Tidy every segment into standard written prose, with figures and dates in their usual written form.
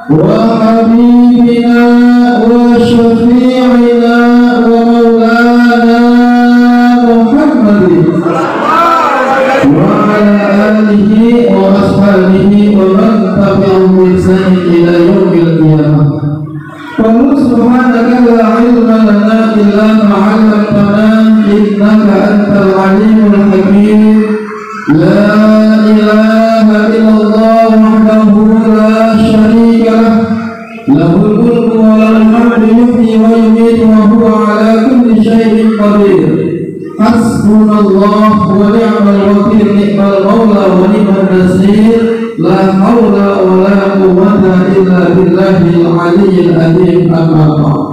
وحبيبنا وشفيعنا ومولانا محمد وعلى آله وأصحابه ومن تبعهم بإحسان إلى يوم القيامة. قل سبحانك لا علم لنا إلا ما علمتنا إنك أنت العليم الحكيم. لا إله إلا الله وحده لا شريك له له الملك وله الحمد يحيي ويميت وهو على كل شيء قدير. حسبنا الله ونعم الوكيل نعم المولى ونعم النصير. لا حول ولا قوة إلا بالله العلي العظيم. أما بعد.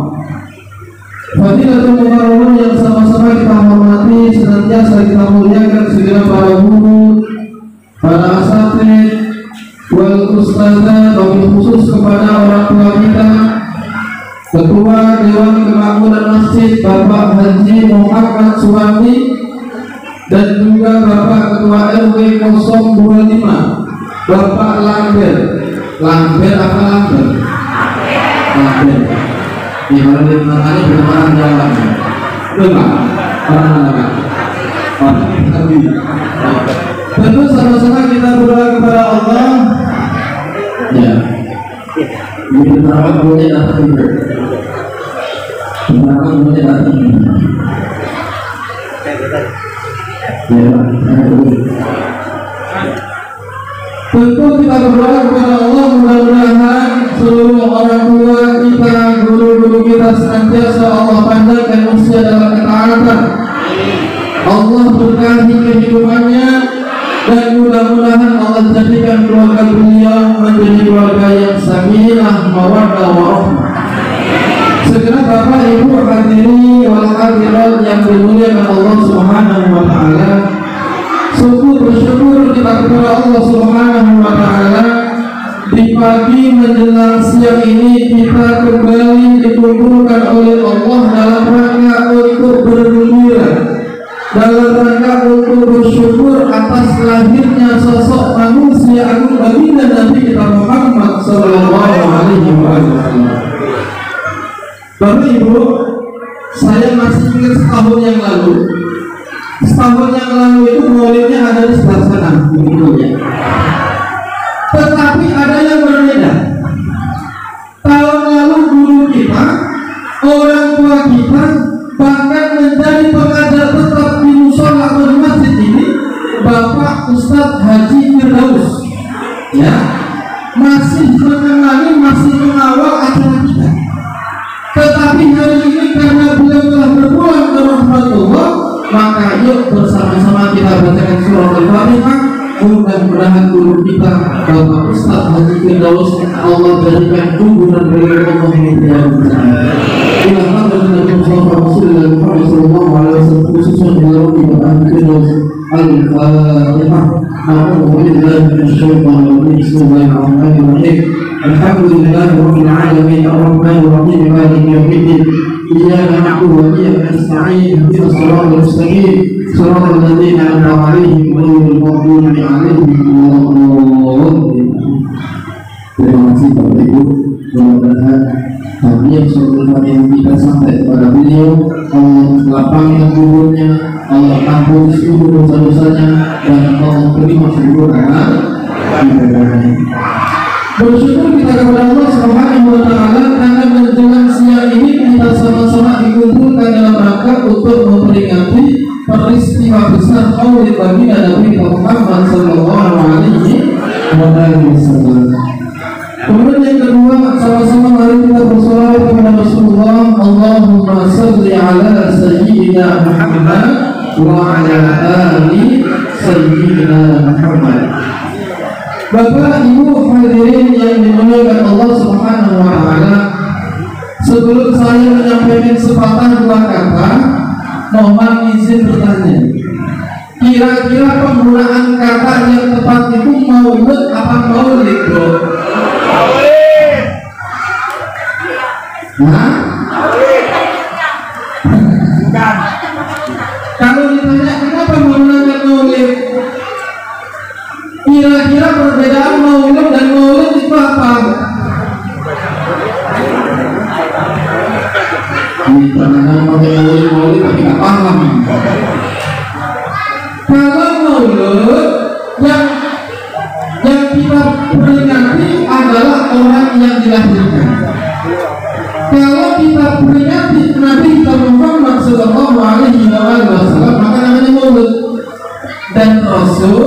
Fadilatul mukarramun yang sama-sama kita hormati, senantiasa kita muliakan segala para guru, para asatidz, wal ustadzah, wabil khusus kepada orang tua kita, Ketua Dewan Kemakmuran Masjid Bapak Haji Muhammad Suwandi, dan juga Bapak Ketua RW 025 Bapak Lambert. Lambert apa Lambert? Lambert. Di mana di mana bermain jalan, benar? Mana? Tentu sama-sama kita berdoa kepada Allah. Ya, ini berapa boleh datang? Berapa boleh datang? Ya, tentu kita berdoa kepada Allah, mudah-mudahan seluruh orang tua kita, guru-guru kita senantiasa Allah panjangkan usia dalam ketaatan. Allah berkahi kehidupannya, dan mudah-mudahan Allah jadikan keluarga beliau menjadi keluarga yang sakinah, mawaddah, warahmah. Segera Bapak Ibu hadirin wal hadirat yang dimuliakan Allah Subhanahu wa taala, bersyukur kita kepada Allah Subhanahu wa taala, di pagi menjelang siang ini kita kembali dikumpulkan oleh Allah dalam rangka untuk bergembira, dalam rangka untuk bersyukur atas lahirnya sosok manusia agung baginda Nabi kita Muhammad sallallahu alaihi wasallam. Bapak Ibu, saya masih ingat setahun yang lalu itu maulidnya ada di sebelah sana, begitu ya. Tetapi ada yang berbeda. Tahun lalu guru kita, orang tua kita, bahkan menjadi pengajar tetap di musola atau di masjid ini, Bapak Ustadz Haji Firdaus, ya, masih menemani, masih mengawal acara kita. Tetapi hari ini karena beliau telah berpulang ke rahmatullah, maka yuk bersama-sama kita bacakan surah Al-Fatihah. Mudah-mudahan guru kita Bapak Ustadz Haji Firdaus Allah berikan kuburan bagi Allah yang bersama. Ilahlah dengan Mustafa Rasulullah Muhammad sallallahu alaihi wasallam, khususnya dalam ibadah Firdaus Al-Fatihah. A'udzubillahi minasyaitonir rajim. Bismillahirrahmanirrahim. Alhamdulillahi rabbil alamin, arrahmanir rahim, maliki yaumiddin. Iyyaka na'budu wa iyyaka nasta'in. Ihdinas siratal mustaqim, siratal ladzina an'amta 'alaihim ghairil maghdubi 'alaihim waladdallin. Terima kasih Bapak Ibu. Mudah-mudahan tadi yang yang kita sampai kepada beliau, Allah lapangkan kuburnya, Allah ampuni seluruh dosa-dosanya, dan Allah terima seluruh amal ibadahnya. Bersyukur kita kepada Allah Subhanahu wa taala karena menjelang siang ini kita sama-sama dikumpulkan dalam rangka untuk memperingati peristiwa besar Maulid baginda Nabi Muhammad sallallahu alaihi wasallam. Kemudian yang kedua, sama-sama mari kita bersolawat kepada Rasulullah. Allahumma shalli ala sayyidina Muhammad wa ala ali sayyidina Muhammad. Bapak Ibu hadirin yang dimuliakan Allah Subhanahu wa taala, sebelum saya menyampaikan sepatah dua kata, mohon izin bertanya. Kira-kira penggunaan kata yang tepat itu maulid apa maulid, bro? Maulid. Nah? Maulid. Bukan. Kalau ditanya kenapa menggunakan maulid, kira-kira perbedaan maulid dan maulid itu apa? Ini kadang-kadang pakai maulid tapi nggak paham. Kalau maulid yang kita peringati adalah orang yang dilahirkan. Kalau kita peringati Nabi kita Muhammad Sallallahu Alaihi Wasallam, maka namanya maulid. Dan Rasul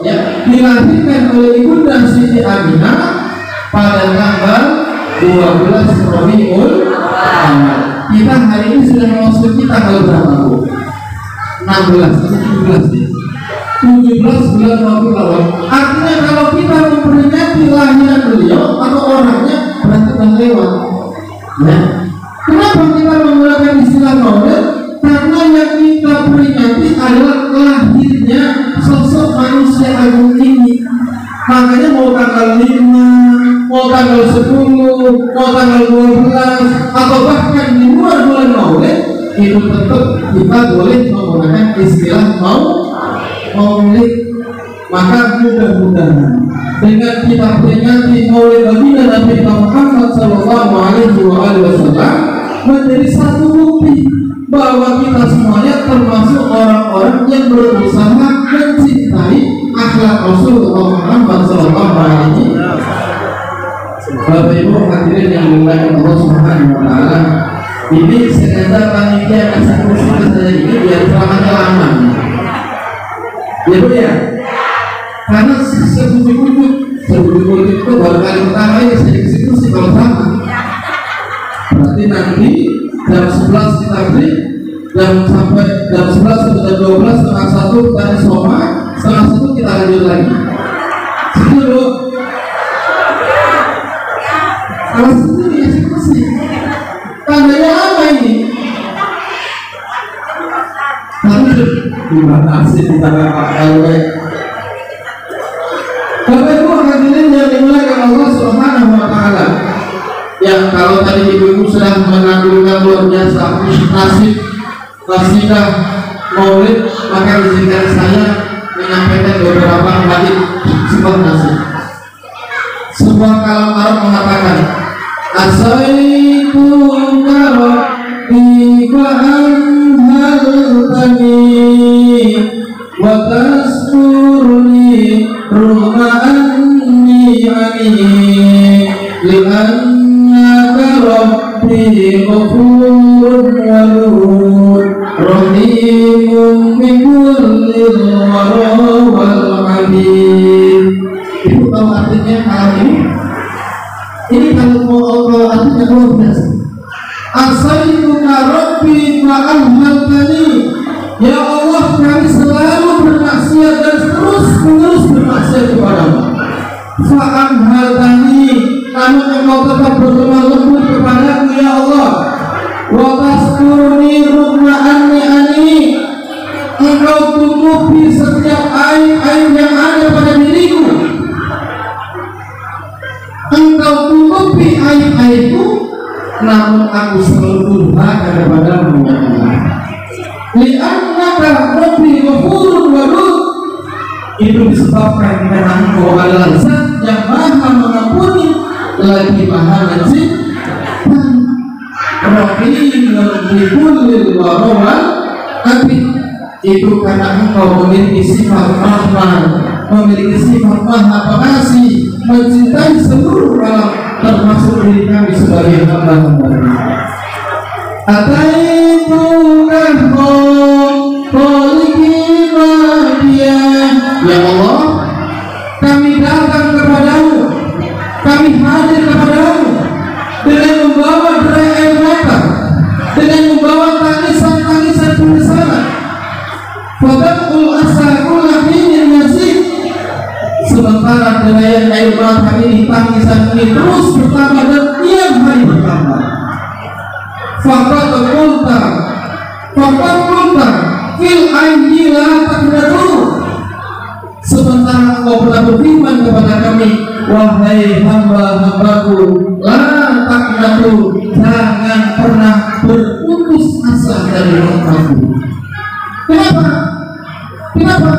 ya dilahirkan oleh Ibunda Siti Aminah pada tanggal 12 Rabiul Awal. Kita hari ini sudah memasuki tanggal berapa, Bu? 16 atau 17 bulan Rabiul Awal. Artinya kalau kita memperingati lahiran beliau atau orangnya berarti sudah lewat. Ya. Kenapa kita menggunakan istilah maulid? Karena yang kita peringati adalah lahirnya sosok manusia agung ini. Makanya mau tanggal 5, mau tanggal 10, mau tanggal 12, atau bahkan di luar bulan maulid, itu tetap kita boleh menggunakan istilah maulid. Maka mudah-mudahan dengan kita peringati maulid baginda Nabi Muhammad Sallallahu Alaihi Wasallam menjadi satu bukti bahwa kita semuanya termasuk orang-orang yang berusaha mencintai akhlak Rasulullah Muhammad Sallallahu Alaihi Wasallam. Bapak Ibu hadirin yang dimuliakan Allah Subhanahu Wa Taala, ini sengaja panitia kasih kursi ke saya ini biar selamanya lama. Ya Bu ya, karena sebut-sebut itu baru kali pertama ini saya dikasih kursi kalau sama. Berarti nanti jam 11 kita break, sampai jam 11 sampai jam 12, setengah 1 kita soma, setengah 1 kita lanjut lagi. Setuju Bu? Kalau setuju dikasih kursi. Tandanya apa ini? Terima kasih di tangan Pak LW. Bapak Ibu hadirin yang dimuliakan Allah Subhanahu Wa Taala, yang kalau tadi ibu-ibu sudah mengagungkan luar biasa nasib qasidah maulid, maka izinkan saya menyampaikan beberapa bait sebuah nasib. Sebuah kalam Arab mengatakan, asaitu karoti wa anhaltani wa tasturni ruma'anni ani li'an Rabbi ghafurun walud rahimun bikullil wara wal habib. Ibu tahu artinya kalam ini? Ini kalau mau artinya luar biasa. Asaitu Rabbi wa anhaltani, ya Allah kami selalu bermaksiat dan terus-menerus bermaksiat kepadamu. Fa anhaltani, namun engkau tetap berlemah lembut kepadaku ya Allah. Wa tasturni ruma'anni ani, engkau tutupi setiap aib yang ada pada diriku. Engkau tutupi aib-aibku, namun aku selalu durhaka kepadamu ya Allah. Li'annaka Rabbi ghafurun walud, itu disebabkan karena engkau adalah zat yang maha mengampuni lagi maha menciptakan. Rahimun bikullil wara wal habib, itu karena engkau memiliki sifat rahman, memiliki sifat maha pengasih, mencintai seluruh alam termasuk diri kami sebagai hamba-hamba-Mu. Ataitu ya Allah, kami datang kepadamu, kami hadir kepadamu dengan membawa derai air mata, dengan membawa tangisan-tangisan penyesalan. Fadaqul asakul lahinin nasib, sementara derai air mata ini, tangisan ini terus bertambah dan tiap hari bertambah. Faqad qulta fil aini la taqnatu, sementara engkau pernah berfirman kepada kami, wahai hamba-hambaku, la taqnatu, jangan pernah berputus asa dari rahmat-Mu. Kenapa?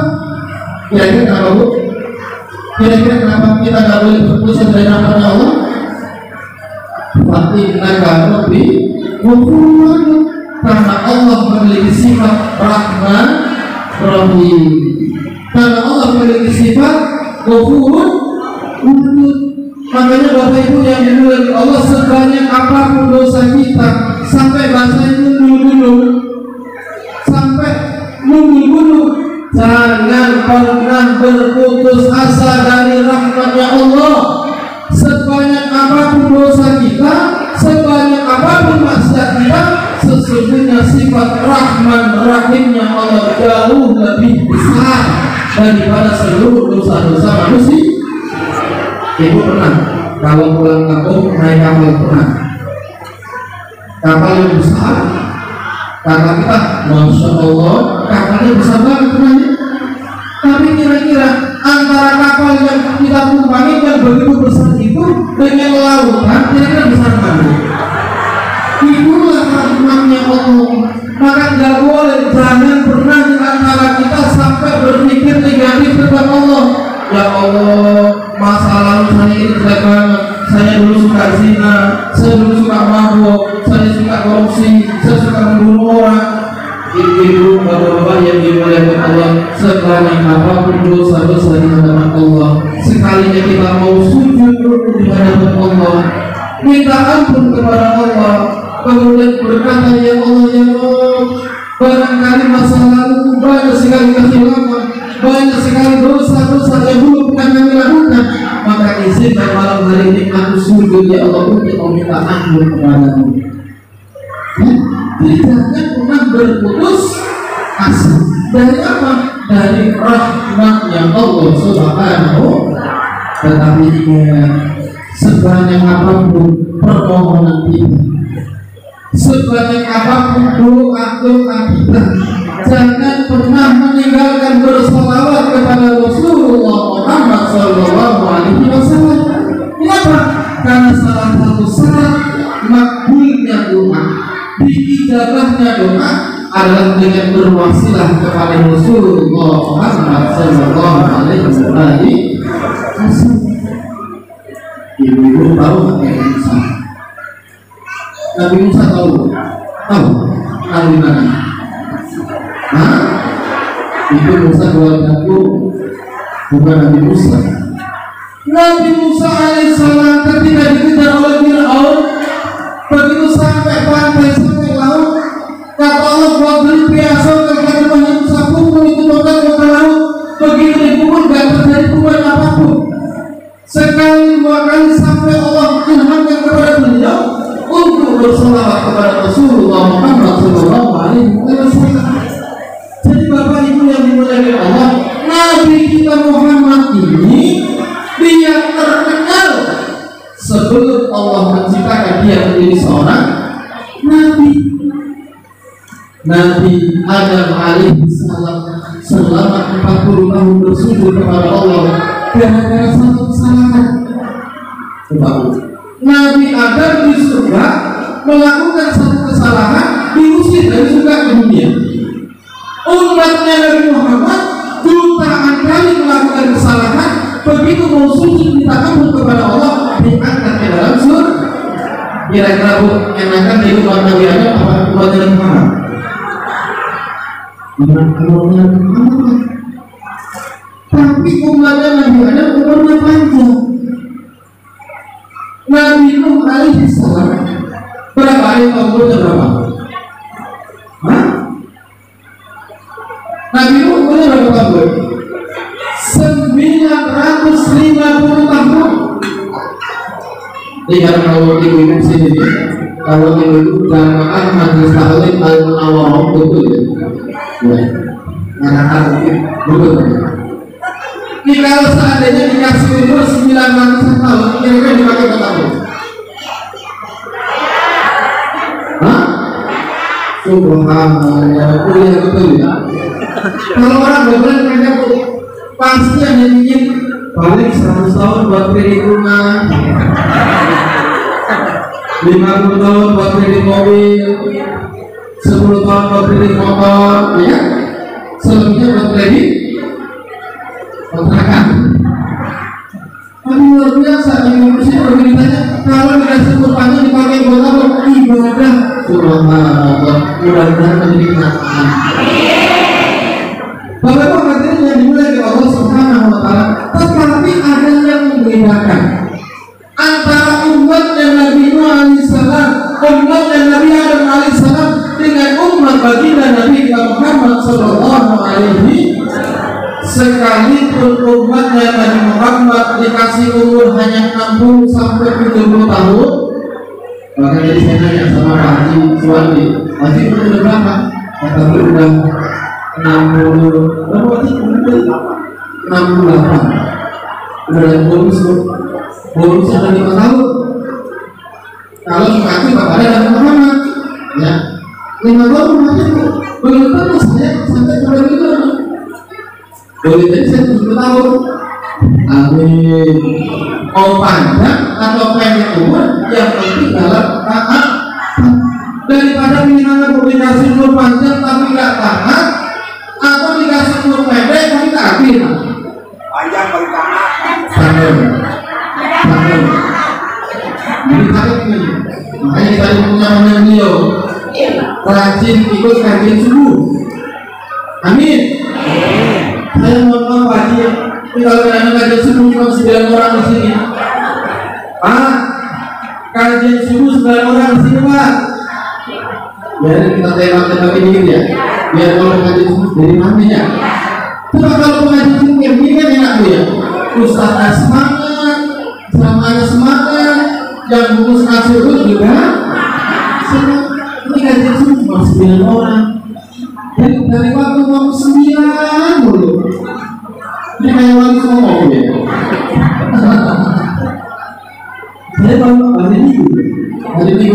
Kira-kira kenapa Bu? Kira-kira kenapa kita tidak boleh berputus asa dari rahmat Allah? Fatinaka Rabbi ghafurun Karena Allah memiliki sifat Rahman Rahim. Karena Allah memiliki sifat Ghafurun Wadud. Makanya Bapak Ibu yang dimuliakan Allah, sebanyak apapun dosa kita, sampai bahasa itu sampai nunggu-nunggu, jangan pernah berputus asa dari rahmatnya Allah. Sebanyak apapun dosa kita, sebanyak apapun maksiat kita, sesungguhnya sifat Rahman Rahimnya Allah jauh lebih besar daripada seluruh dosa-dosa manusia. Ibu pernah kalau pulang kampung naik kapal, pernah kapal yang besar, kata kita Masya Allah kapalnya besar banget pernahnya. Tapi kira-kira antara kapal yang kita tumpangi yang begitu besar itu dengan lautan, kira-kira besar mana? Itulah rahmatnya Allah. Maka tidak boleh, jangan pernah di antara kita sampai berpikir negatif tentang Allah. Ya Allah, masa lalu saya ini jelek banget. Saya dulu suka zina, saya dulu suka mabuk, saya suka korupsi, saya suka membunuh orang. Ibu, bapak-bapak yang dimuliakan Allah, sebanyak apapun dosa-dosa di hadapan Allah, sekalinya kita mau sujud di hadapan Allah, minta ampun kepada Allah, kemudian berkata ya Allah ya Allah, barangkali masa lalu banyak sekali kehilangan, banyak sekali dosa-dosa yang dulu bukan kami lakukan, maka izinkan malam hari ini aku sujud ya Allah untuk meminta ampun kepadamu. Jadi jangan pernah berputus asa. Dari apa? Dari rahmatnya Allah Subhanahu. Tetapi ingat, sebanyak apapun permohonan kita, sebanyak apapun doa-doa kita, jangan pernah meninggalkan bersalawat kepada Rasulullah Muhammad SAW. Kenapa? Karena salah satu syarat makbulnya doa, diijabahnya doa adalah dengan berwasilah kepada Rasulullah Muhammad SAW. Ibu-ibu tahu Nabi Musa? Nabi Musa tahu? Nabi mana? Hah? Ibu Musa keluargaku bukan Nabi Musa. Nabi Musa alaihissalam ketika dikejar oleh Fir'aun, begitu sampai pantai, sampai laut, kata Allah wadrib bi'asaka kalimah Musa pukul itu total ke laut. Begitu dipukul gak terjadi perubahan apapun. Sekali dua kali sampai Allah ilhamkan kepada beliau untuk bersalawat kepada Rasulullah Muhammad SAW. Jadi Bapak Ibu yang dimuliakan Allah, Nabi kita Muhammad ini dia terkenal sebelum Allah menciptakan dia menjadi seorang Nabi. Nabi Adam alaihissalam selama 40 tahun bersujud kepada Allah gara-gara satu kesalahan. Nabi Adam di surga melakukan satu kesalahan, diusir dari surga ke dunia. Umatnya Nabi Muhammad jutaan kali melakukan kesalahan, begitu mau sujud minta ampun kepada Allah diangkat ke dalam surga. Kira-kira Bu, enakan di umat Nabi Adam apa umat Nabi Muhammad? Umatnya Muhammad. Tapi umatnya Nabi Adam umurnya panjang. Nabi Nuh alaihissalam berapa hari umurnya berapa? Hah? Nabi Nuh umurnya berapa tahun? 950 tahun. Lihat kalau ibu-ibu sini, kalau ibu-ibu jamaah majelis taklim al-munawwarah betul ya? Ya, ngarahan betul. Ini kalau seandainya dikasih umur 900 tahun, kira-kira dipakai berapa tahun? Hah? Subhanallah, kuliah betul ya? Kalau orang berbeda mereka pasti ada ingin balik 100 tahun buat kredit rumah, 50 tahun buat kredit mobil, 10 tahun buat kredit motor, ya? Selebihnya buat kredit kontrakan. Tapi luar biasa, di Indonesia beritanya kalau dikasih umur panjang dipakai buat apa? Ibadah. Subhanallah, mudah-mudahan menjadi kenyataan. Bapak Ibu hadirin yang dimulai oleh Allah Subhanahu wa Ta'ala, tetapi ada yang membedakan antara umatnya Nabi Nuh alaihissalam, umatnya Nabi Adam alaihissalam dengan umat baginda Nabi Muhammad sallallahu alaihi. Sekalipun umatnya Nabi Muhammad dikasih umur hanya 60 sampai 70 tahun. Maka jadi saya nanya sama Pak Haji Suwandi, Haji umur berapa? Kata beliau udah 60, berapa sih? 68. Udah bonus sudah 5 tahun. Kalau dikasih kepada Nabi Muhammad, ya 5 tahun aja belum tentu saya sampai kepada beliau. Boleh jadi saya 70 tahun. Amin. Mau panjang atau pendek umur, yang penting dalam taat. Daripada minimal dikasih umur panjang tapi nggak taat, atau dikasih umur pendek tapi taat. Panjang bagi taat. Panjang. Jadi taat ini. Makanya tadi punya namanya beliau. Rajin ikut kajian subuh. Amin. Saya mohon maaf Pak Haji, ini kalau kadang kajian subuh cuma 9 orang di sini. Pak, kajian subuh 9 orang di sini Pak. Biar kita tembak-tembak dikit ya. Biar kalau kajian subuh dari mana ya. Coba kalau kajian subuh yang begini kan enak Bu ya. Ustaznya semangat, semuanya semangat, yang bungkus nasi uduk juga semangat. Ini kajian subuh cuma 9 orang. Dari waktu ngomong 9 dulu. Ini kayak wali ngomong ya. Saya baru hari minggu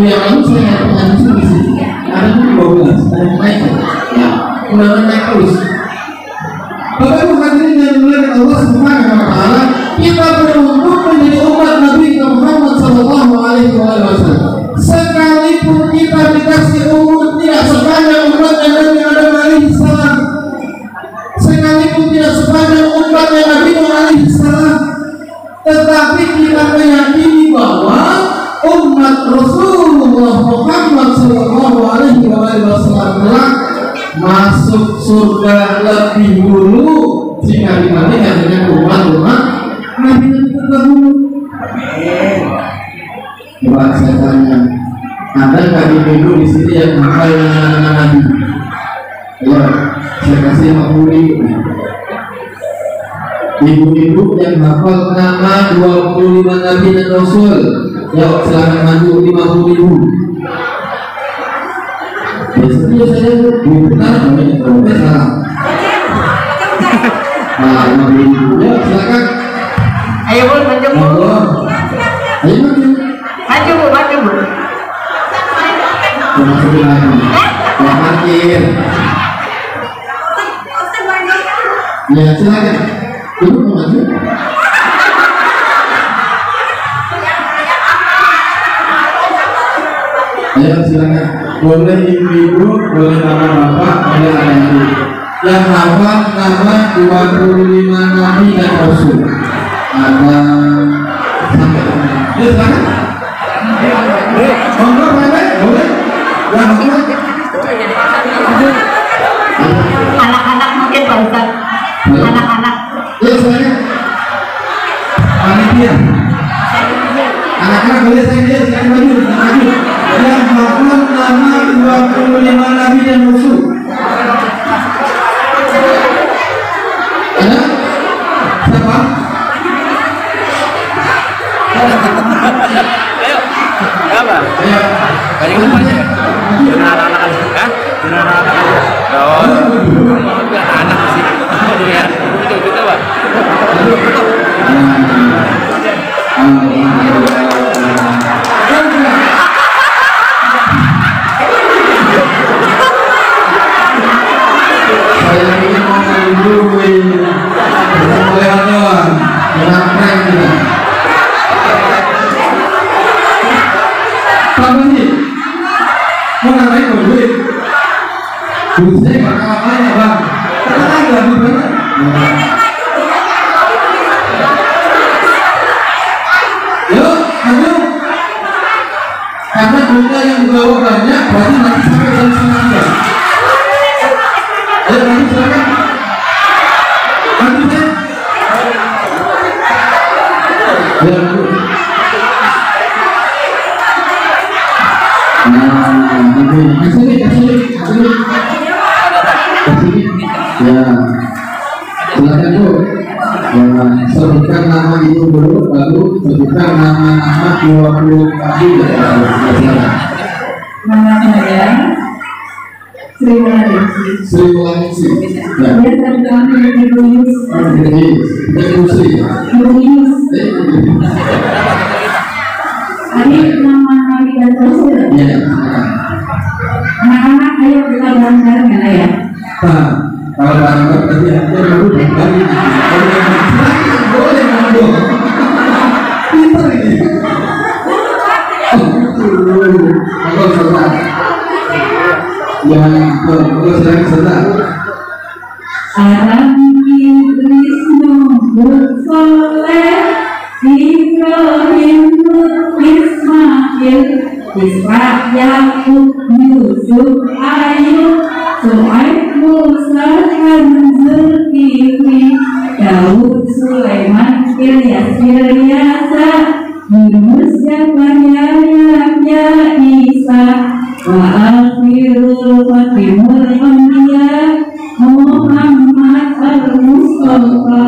yang lalu saya ada pengajian di sini. Ada 12, ada yang naik. Ya, udah naik terus. Bapak Ibu hadirin yang dimuliakan Allah Subhanahu wa Ta'ala, kita beruntung menjadi umat Nabi Muhammad sallallahu alaihi wasallam. Sekalipun kita dikasih umur tidak sepanjang umatnya Nabi Adam alaihissalam, sekalipun tidak sepanjang umatnya Nabi Nuh alaihissalam, tetapi kita meyakini bahwa umat Rasulullah Muhammad sallallahu alaihi wasallam masuk surga lebih dulu jika dibandingkan dengan umat-umat Nabi terdahulu. Coba saya tanya, ada nggak ibu di sini yang hafal nama Nabi? Ya, saya kasih 50.000. Ibu-ibu yang hafal nama 25 Nabi dan Rasul, ya silakan maju 50.000. Biasanya saya benar namanya kalau salah. Nah, 50.000 ya silakan. Ayo Bu, maju Bu. Ayo maju. Maju Bu, maju Bu. Masukin lagi. Ya parkir. Ya silakan. Ibu mau maju. Ayo silakan. Boleh ibu-ibu, boleh nama bapak, boleh ada ibu. Yang hafal nama 25 Nabi dan Rasul. Ada sampai. Ya silakan. Monggo boleh, boleh. Yang hafal. Anak-anak mungkin Pak Ustaz. Anak-anak. Ya silakan. Panitia. Anak-anak boleh saya silakan maju, maju. Yang hafal nama 25 Nabi dan Rasul. Ada? Siapa? Ayo. Apa? Ayo. Balik ke depannya. Anak-anak. Hah? Anak-anak. Oh. Anak sih. Ya. Itu kita, Pak. Saya ingin ngomong dulu lewat-lewat keren kita. Apa sih? Mau ngapain kau duit? Duit saya bakal apa ya bang? Karena ada duit banyak. Yuk, ayo. Karena duitnya yang dibawa banyak, berarti Ya, silakan Bu. Ya, sebutkan nama ibu dulu, lalu sebutkan nama-nama 20 kali ya. Nama saya Sri Wulandari. Sri Wulandari. Ya. Biasa dipanggil Ibu Yus. Ibu Sri. Ibu Yus. Ini nama Nabi dan Rasul. Ya. Anak-anak ayo kita bareng-bareng ya Ayah. Pak, kalau bareng-bareng berarti aku dulu dari boleh ngomong. Pintar ini. Kalau saudara. Ya, kalau saudara. Adam Krisno Soleh Ibrahim Ismail Ishak Yakub Yusuf Ayub Su'aib Musa dan Zulkifli Daud Sulaiman Ilyas Ilyasa Yunus Yahya Yahya Isa wa akhirul fatimul anbiya Muhammad al-Mustafa.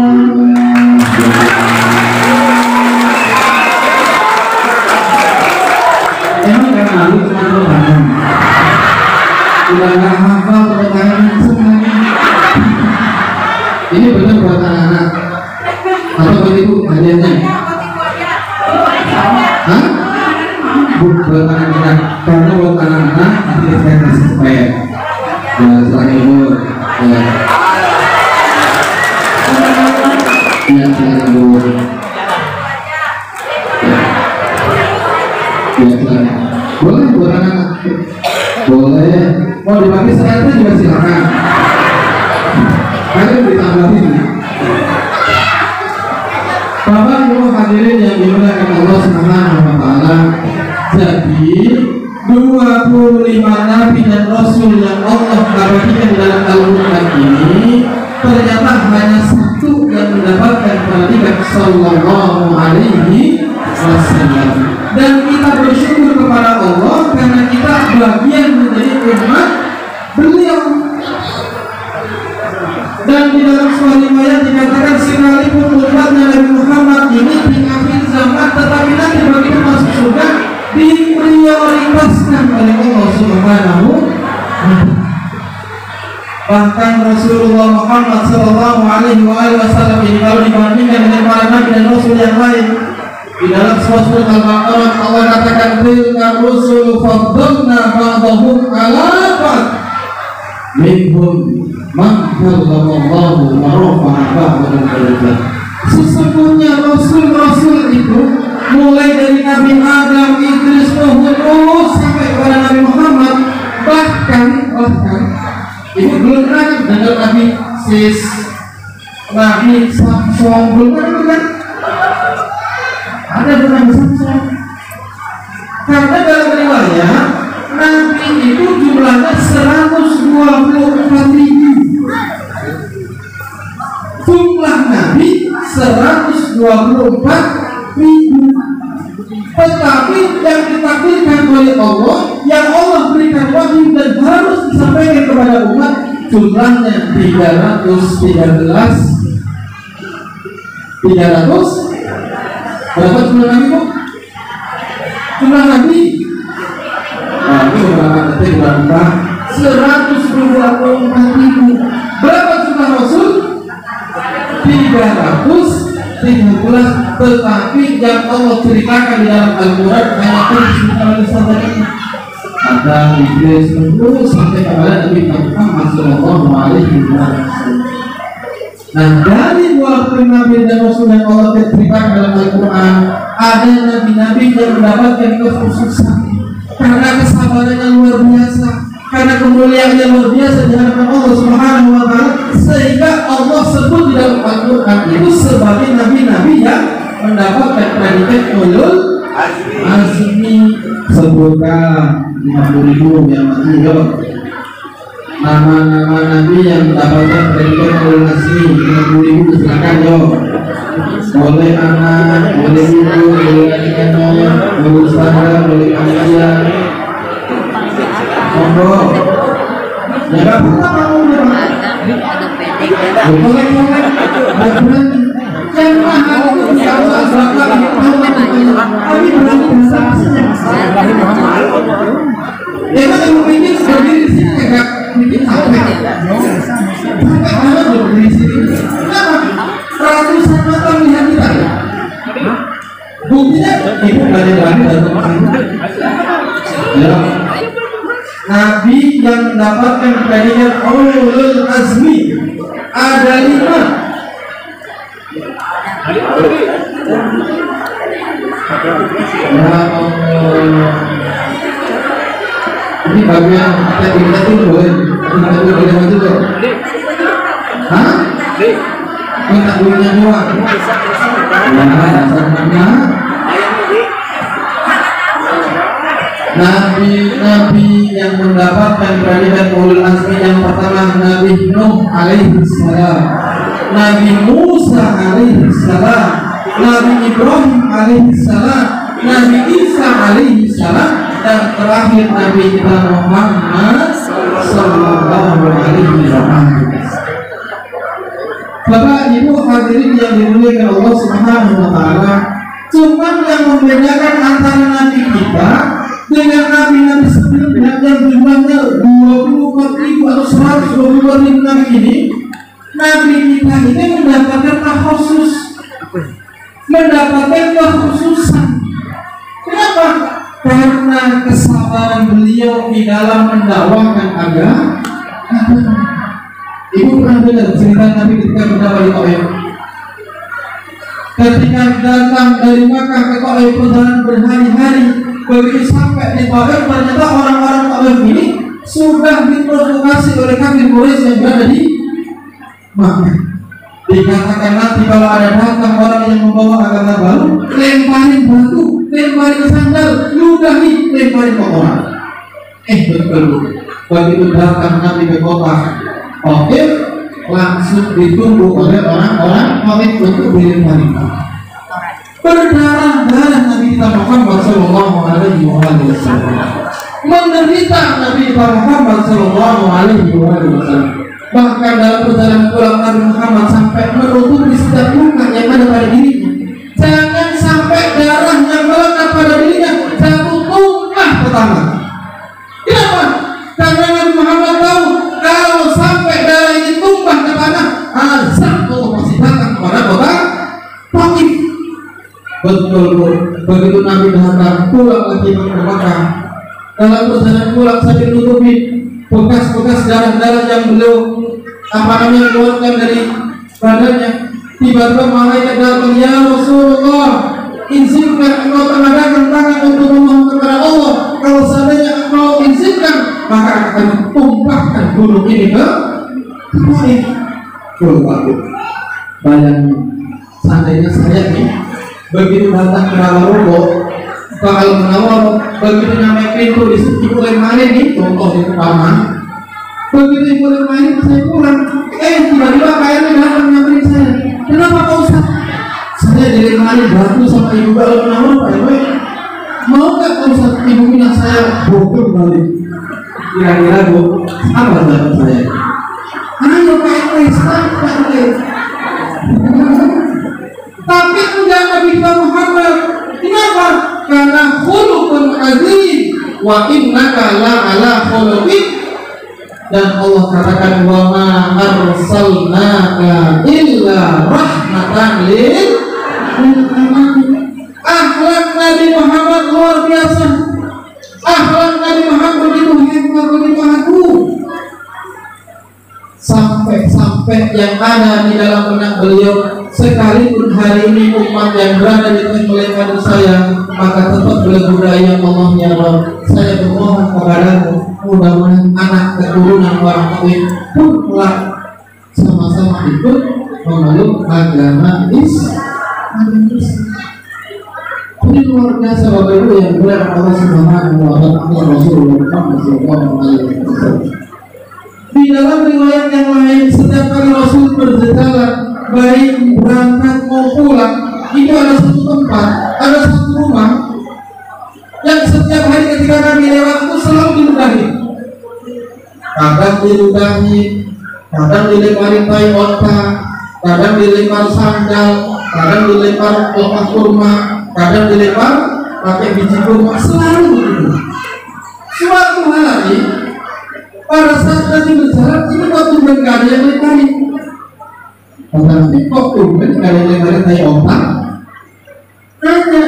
Emang gak malu cuma pertanyaan? Udah gak hafal pertanyaan semuanya. Ini benar buat anak-anak atau buat ibu hadiahnya? Hah? Buat anak-anak, karena buat anak-anak nanti saya kasih supaya ya selain ibu ya selain ibu ya selain boleh buat anak-anak boleh mau dipakai sayapnya juga silakan kalian ditambahin. Bapak Ibu hadirin yang dimuliakan Allah Subhanahu wa taala. Jadi 25 nabi dan rasul yang Allah kabarkan dalam Al-Qur'an ini ternyata hanya satu yang mendapatkan predikat sallallahu alaihi wasallam. Dan kita bersyukur kepada Allah karena kita bagian menjadi umat beliau. Dan di dalam sebuah riwayat dikatakan sekalipun umatnya Nabi Muhammad ini di akhir zaman tetapi nanti begitu masuk surga diprioritaskan oleh Allah Subhanahu wa ta'ala. Bahkan Rasulullah Muhammad sallallahu alaihi wasallam ini kalau dibandingkan dengan para nabi dan rasul yang lain di dalam surat Al-Baqarah Allah katakan tilka rusul faddalna ba'dahum 'ala ba'd minhum man kallamallahu wa rafa'a ba'dahum darajat. Sesungguhnya rasul-rasul itu mulai dari Nabi Adam, Idris, Nuh sampai kepada Nabi Muhammad, bahkan itu belum lagi dengan Nabi Sis, Nabi Samson, belum kan? Ada Nabi Samson. Karena dalam riwayat Nabi itu jumlahnya 124.000. Jumlah Nabi 124.000. Tetapi yang ditakdirkan oleh Allah, yang Allah berikan wahyu dan harus disampaikan kepada umat, jumlahnya 313. Berapa jumlah Nabi Bu? Jumlah Nabi? Nah, ini beberapa detik berapa? 124.000. Berapa jumlah Rasul? 313. Tetapi yang Allah ceritakan di dalam Al-Quran hanya disebutkan saja ini. Ada Idris sampai kepada Nabi Muhammad sallallahu alaihi wasallam. Nah, dari 20 nabi dan rasul yang Allah ceritakan dalam Al-Quran, ada nabi-nabi yang mendapatkan kekhususan karena kesabarannya luar biasa, karena kemuliaannya luar biasa di hadapan Allah Subhanahu wa ta'ala, sehingga Allah sebut di dalam Al-Quran itu sebagai nabi-nabi yang mendapatkan predikat ulul azmi. Sebutkan 50.000 yang mati nama-nama nabi yang mendapatkan predikat ulul azmi. 50.000 silakan yo. Boleh anak, boleh ibu, boleh adik-adik, boleh saudara, boleh manusia. monggo. Ya nggak apa-apa kamu berapa? Boleh. Yang mahal itu kalau asal tapi berarti bisa ya kan yang mungkin berdiri di sini agak mungkin sampai mana berdiri di sini kenapa ratusan mata melihat kita buktinya ibu ada lagi ya Nabi yang mendapatkan predikat ulul azmi ada 5. Ini bagian kita tuh boleh maju kok. Hah? Minta duitnya doang. Nabi yang mendapatkan predikat ulul azmi yang pertama Nabi Nuh alaihi salam, Nabi Musa alaihi salam, Nabi Ibrahim alaihi salam, Nabi Isa alaihi salam, dan terakhir Nabi kita Muhammad sallallahu alaihi wasallam. Bapak Ibu hadirin yang dimuliakan Allah Subhanahu wa taala, cuma yang membedakan antara nabi kita dengan nabi-nabi sebelumnya yang jumlahnya 24.000 atau 122.000 nabi ini, nabi kita ini mendapatkan khusus, mendapatkan kekhususan. Kenapa? Karena kesabaran beliau di dalam mendakwakan agama. Ibu pernah dengar cerita Nabi ketika berdakwah di Taif? Ketika datang dari Makkah ke Taif perjalanan berhari-hari, begitu sampai di Taif ternyata orang-orang Taif ini sudah diprovokasi oleh kafir Quraisy yang berada di Makkah. Dikatakan nanti kalau ada datang orang yang membawa agama baru, lemparin batu, lemparin sandal, ludahi, lemparin ke orang. Betul. Begitu datang Nabi ke kota Taif, langsung ditunggu oleh orang-orang Taif untuk dilempari. Berdarah-darah Nabi kita Muhammad sallallahu alaihi wasallam. Menderita Nabi kita Muhammad sallallahu alaihi wasallam. Bahkan dalam perjalanan pulang Nabi Muhammad sampai menutupi setiap luka yang ada pada dirinya. Jangan sampai darah yang melekat pada dirinya jatuh tumpah ke tanah. Kenapa? Karena Nabi Muhammad tahu kalau sampai darah ini tumpah ke tanah, azab Allah masih datang kepada kota Taif. Betul. Begitu Nabi datang pulang lagi ke Makkah, dalam perjalanan pulang sambil tutupi bekas-bekas darah-darah yang beliau keluarkan dari badannya. Tiba-tiba malaikat datang, ya Rasulullah, izinkan engkau mengadakan tangan untuk memohon kepada Allah. Kalau seandainya engkau izinkan, maka akan tumpahkan gunung ini ke Taif. Bayangin, seandainya saya nih begitu datang ke Rawarugo, bakal menawar, begitu nyampe pintu ibu lemarin nih, contoh di pertama. Begitu ibu lemarin saya pulang, tiba-tiba kayaknya datang nyamperin saya. Kenapa Pak Ustaz? Saya dilemarin batu sama ibu kalau menawar Pak Ibu. Mau nggak Pak Ustaz ibu bilang saya bodoh balik? Kira-kira Bu, apa jawaban saya? Ayo Pak Ibu, Pak Ibu. Tapi enggak Nabi Muhammad. Kenapa? Karena khuluqun azim wa innaka la ala khuluqin. Dan Allah katakan wa ma arsalnaka illa rahmatan lil alamin. Akhlak Nabi Muhammad luar biasa. Akhlak Nabi Muhammad itu hebat begitu agung. Sampai yang ada di dalam benak beliau, sekalipun hari ini umat yang berada di tengah saya, maka tetap berguna ya Allah ya Allah. Saya bermohon kepadamu, mudah-mudahan anak keturunan orang Taif pun telah sama-sama ikut memeluk agama Islam. Ini luar biasa Bapak Ibu yang berada Allah Subhanahu wa taala, Rasulullah Muhammad sallallahu alaihi wasallam. Di dalam riwayat yang lain, setiap kali Rasul berjalan, baik berangkat mau pulang, itu ada satu tempat, ada satu rumah yang setiap hari ketika kami lewat itu selalu diludahi. kadang diludahi, kadang dilempari tai onta, kadang dilempar sandal, kadang dilempar lepas kurma, kadang dilempar pakai biji kurma, selalu begitu. Suatu hari pada saat tadi berjalan, ini kok tumben gak ada yang lempari. Tapi kok tumben gak ada yang lempari tai onta? Tanya.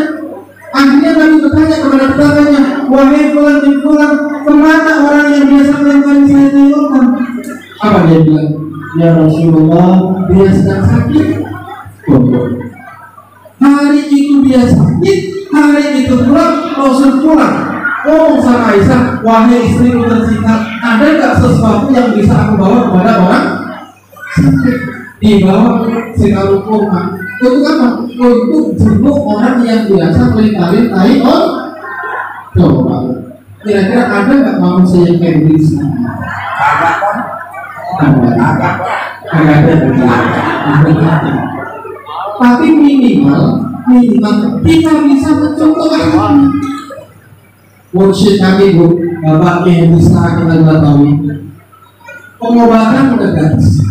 Akhirnya Nabi bertanya kepada tetangganya, wahai fulan bin fulan, kemana orang yang biasa melempari saya tai onta? Apa dia bilang? Ya Rasulullah, dia sedang sakit. Hari itu dia sakit, hari itu pulang, Rasul pulang. Oh, sama Aisyah, wahai istriku tercinta, ada nggak sesuatu yang bisa aku bawa kepada orang sakit? Dibawa sekarang kurma. Untuk apa? Untuk jenguk orang yang biasa melempari tai onta. Coba, kira-kira ada nggak manusia yang kayak begitu? Tapi minimal kita bisa mencontohkan. Mursyid kami Bu, Bapak yang bisa kita ketahui, pengobatan udah gratis.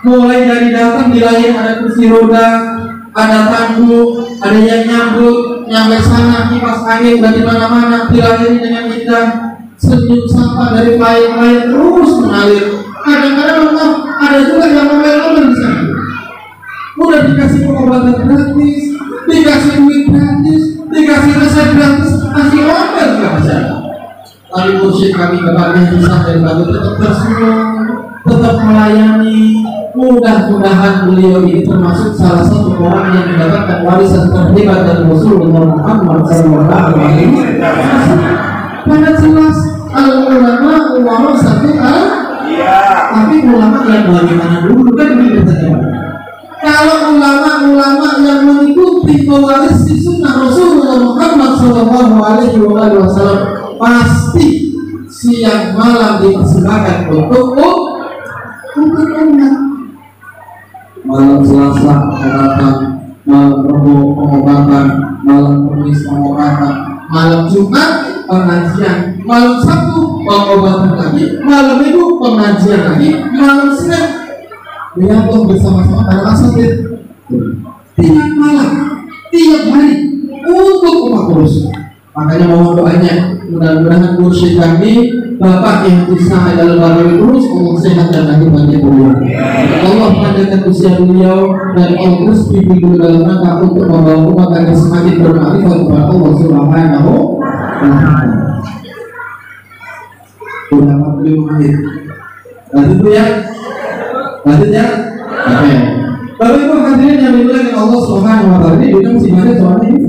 Mulai dari datang di lahir ada kursi roda, ada tangguh, ada yang nyambut sana, kipas angin dari mana-mana, dilahiri dengan indah, senyum sapa dari klien-klien terus mengalir. Kadang-kadang ada juga yang ngomel-ngomel di sana. Udah dikasih pengobatan gratis, dikasih duit gratis, dikasih resep gratis, masih ngomel juga bisa. Tapi mursyid kami Bapak yang bisa dari Batu tetap tersenyum, tetap melayani. Mudah-mudahan beliau ini termasuk salah satu orang yang mendapatkan warisan terhebat dari Rasulullah Muhammad SAW. Karena jelas al-ulama warasatul anbiya. Tapi ulama yang bagaimana dulu kan begitu saja. Kalau ulama-ulama yang mengikuti pewaris sunnah Rasulullah Muhammad SAW pasti siang malam dipersembahkan untuk umat. Malam Selasa pengobatan, malam Rabu pengobatan, malam Kamis pengobatan, malam Jumat pengajian, malam Sabtu pengobatan lagi, malam Minggu pengajian lagi, malam Senin menyambung bersama-sama para asatid. Tiap malam, tiap hari untuk umat terus. Makanya mohon doanya, mudah-mudahan mursyid kami Bapak yang bisa dalam barang terus Allah sehat dan lahir bagi beliau. Allah panjangkan usia beliau dan Allah terus bimbing dalam rangka untuk membawa umat agar semakin bermakrifat kepada Allah Subhanahu wa Ta'ala. Sudah 45 menit. Lanjut ya. Lanjut ya. Oke. Bapak Ibu hadirin yang dimuliakan Allah Subhanahu wa Ta'ala, ini masih banyak soalnya ini.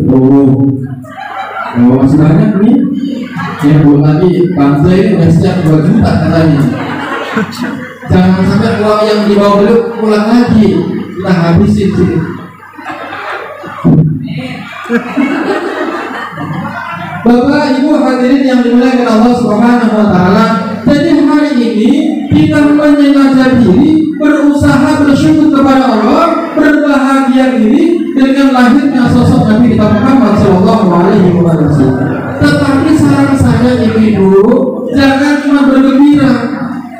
Masih banyak nih. Ya belum lagi bangsa ini udah siap 2 juta katanya. Jangan sampai uang yang dibawa beliau pulang lagi, kita habisin sini. Bapak Ibu hadirin yang dimuliakan Allah Subhanahu wa Ta'ala, jadi hari ini kita menyengaja diri, berusaha bersyukur kepada Allah, berbahagia diri dengan lahirnya sosok Nabi kita Muhammad Sallallahu Alaihi Wasallam. Tetapi saran saya ibu-ibu, jangan cuma bergembira,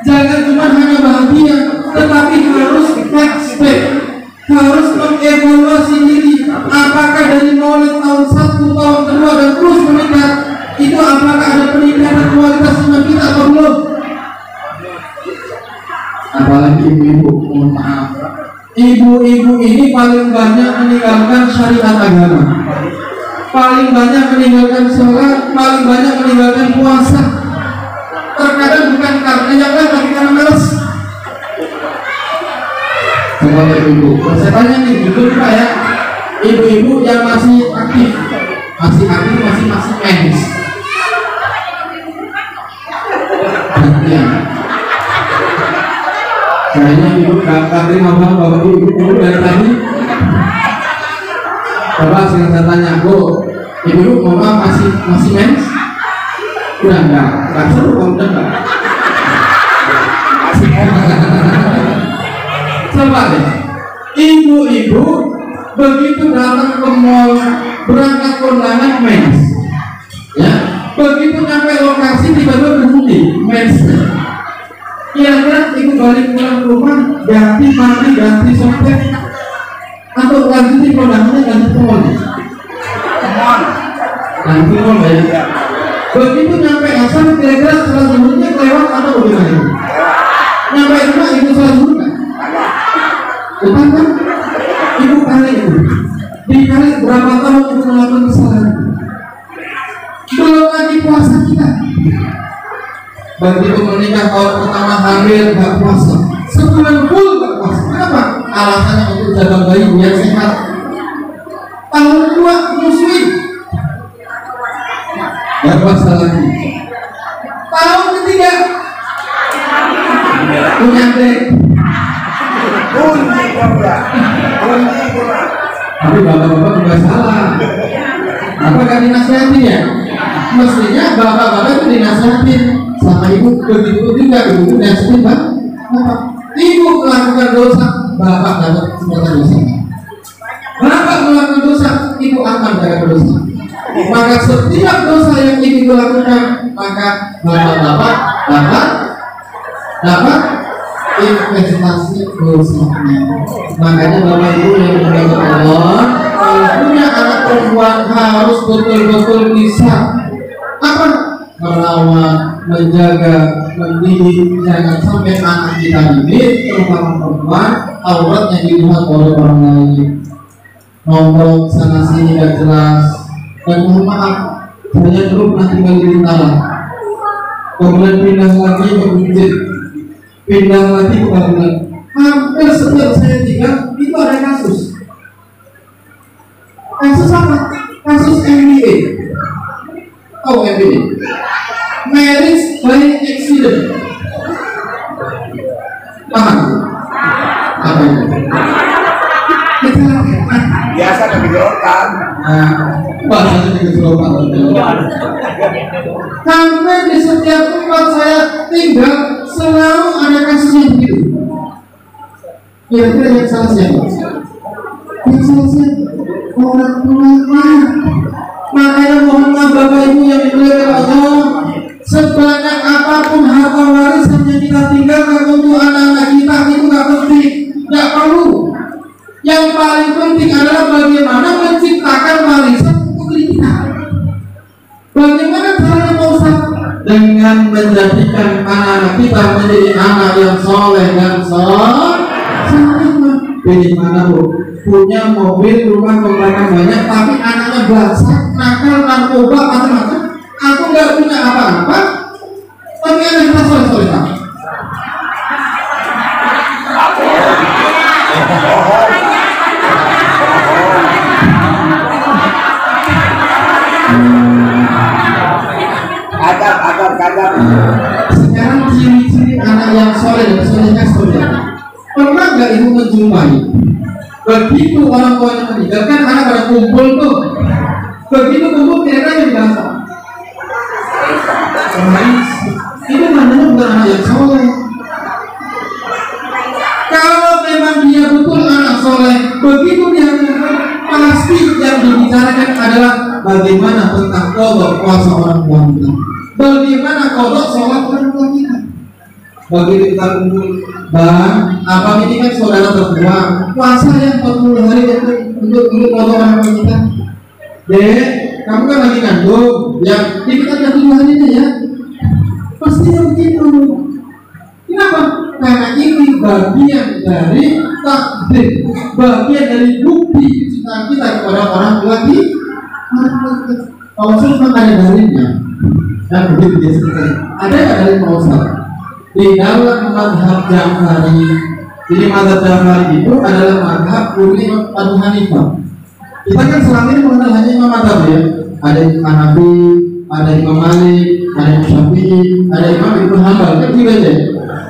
jangan cuma hanya bahagia, tetapi harus expect, harus mengevaluasi diri. Apakah dari mulai tahun 1, tahun 2 dan terus meningkat, itu apakah ada peningkatan kualitas iman kita atau belum? Apalagi ibu-ibu, mohon maaf, ibu-ibu ini paling banyak meninggalkan syariat agama, paling banyak meninggalkan sholat, paling banyak meninggalkan puasa. Terkadang bukan karena yang lain, tapi karena malas. Coba ibu, saya tanya nih, jujur Pak ya, ibu-ibu yang masih aktif, masih mens. Ya. Kayaknya ibu gak terima bapak ibu dari tadi. Coba saya tanya, Bu, ibu mama masih mens? Udah enggak seru kalau udah enggak. Coba deh, ibu-ibu begitu datang ke mall, berangkat kondangan mens, ya, begitu nyampe lokasi tiba-tiba berhenti mens. balik pulang ke rumah ganti mandi, ganti sompet, atau ganti kondangannya ganti pol. Ganti pol ya. Begitu nyampe asal kira-kira setelah zuhurnya kelewat atau bagaimana? Nyampe rumah ibu salah zuhur kan? Bukan kan? Ibu kali itu dikali berapa tahun ibu melakukan kesalahan? Belum lagi puasa kita. Begitu menikah tahun pertama hamil gak puasa, sebulan full gak puasa. Kenapa? Alasannya untuk jaga bayi biar sehat. Tahun kedua muslim gak puasa lagi. Tahun ketiga punya adik. Tapi bapak-bapak juga salah. Apa gak dinasihatin ya? Mestinya bapak-bapak itu dinasihatin sama ibu. Begitu juga ibu dinasihatin bapak. Ibu melakukan dosa, bapak dapat semua dosa. Bapak melakukan dosa, ibu akan dapat dosa. Maka setiap dosa yang ibu lakukan, maka bapak-bapak dapat investasi dosanya. Makanya bapak ibu yang berdoa Allah, kalau punya anak perempuan harus betul-betul bisa apa? Merawat, menjaga, mendidik, jangan sampai anak kita ini terutama perempuan auratnya dilihat oleh orang lain. Nomor sana sini gak jelas. Dan mohon maaf, saya dulu pernah tinggal di Bintara, kemudian pindah lagi ke Bukit, pindah lagi ke Kabupaten. Hampir setiap saya tinggal itu ada kasus. Kasus apa? Kasus MBA. Oh, MBA, marriage by accident. Paham? Apa itu? Kecelakaan. Biasa kegejolokan. Bahasanya kegejolokan. Hampir di setiap tempat saya tinggal selalu ada kasus yang begitu. Kira-kira yang salah siapa? Yang salah siapa? Orang tuanya. Makanya mohon maaf Bapak Ibu yang dimuliakan Allah, sebanyak apapun harta warisan yang kita tinggalkan untuk anak-anak kita itu gak penting, gak perlu. Yang paling penting adalah bagaimana menciptakan warisan untuk kita. Bagaimana caranya Pak Ustaz? Dengan menjadikan anak-anak kita menjadi anak yang soleh dan soleh. Bagaimana Bu? Punya mobil, rumah, kontrakan banyak, tapi anaknya basak, nakal, narkoba, macam-macam. Aku nggak punya apa-apa, tapi anak kita soleh-soleh. Kadang. Sekarang ciri-ciri anak yang soleh dan solehnya soleh. Pernah nggak ibu menjumpai? Begitu orang tuanya meninggalkan anak pada kumpul tuh. Begitu kumpul kira-kira yang biasa. Itu namanya bukan anak yang soleh. Kalau memang dia betul anak soleh, begitu dia pasti yang dibicarakan adalah bagaimana tentang kodok puasa orang tua kita, bagaimana kodok sholat orang tua kita. Begitu kita kumpul, bang, apa ini kan saudara tertua, puasa yang 40 hari untuk kodok orang tua kita. Dek, kamu kan lagi kandung, ya, kita kan 7 harinya ya. Pasti begitu. Kenapa? Karena ini bagian dari takdir, bagian dari bukti kecintaan kita kepada orang tua kita. Kalau Ustaz ada dalilnya, dan begitu biasa sekali. Ada nggak dalil Pak Ustaz? Di dalam mazhab Ja'fari, jadi mazhab Ja'fari itu adalah mazhab Imam Abu Hanifah. Kita kan selama ini mengenal hanya Imam mazhab ya. Ada Imam Hanafi, ada Imam Malik, ada Imam Syafi'i, ada Imam Ibnu Hanbal, kan gitu aja.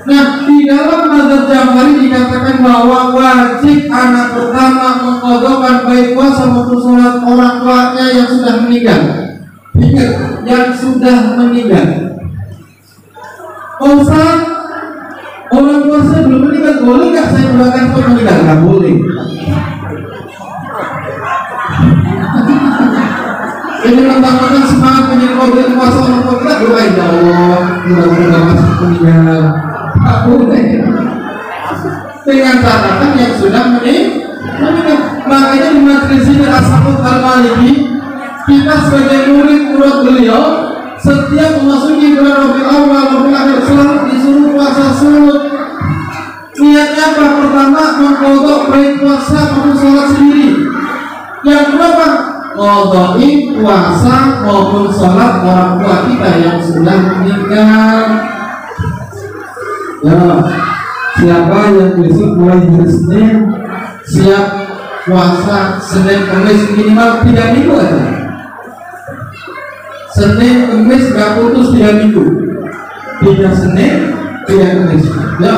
Nah, di dalam mazhab Ja'fari dikatakan bahwa wajib anak pertama mengqadhakan baik puasa maupun sholat orang tuanya yang sudah meninggal. Ingat, yang sudah meninggal. Ustaz, orang tua saya belum meninggal, boleh nggak saya doakan untuk meninggal? Nggak boleh. Ini tentang semangat menyekolahkan puasa orang tua kita, doain ya Allah, mudah-mudahan masih meninggal. Tak boleh. dengan catatan yang sudah menikah. Makanya di majelis ini As-Samud Al-Maliki, kita sebagai murid beliau setiap memasuki bulan Rabiul Awal, Rabiul Akhir selalu disuruh puasa sunat. Niatnya apa? Pertama, mengkodok baik puasa maupun sholat sendiri. Yang kedua, ngodoi puasa maupun sholat orang tua kita yang sudah meninggal. Ya, siapa yang besok mulai hari Senin siap puasa Senin Kamis minimal 3 minggu aja. Senin Kamis gak putus 3 minggu. 3 Senin 3 Kamis. Ya.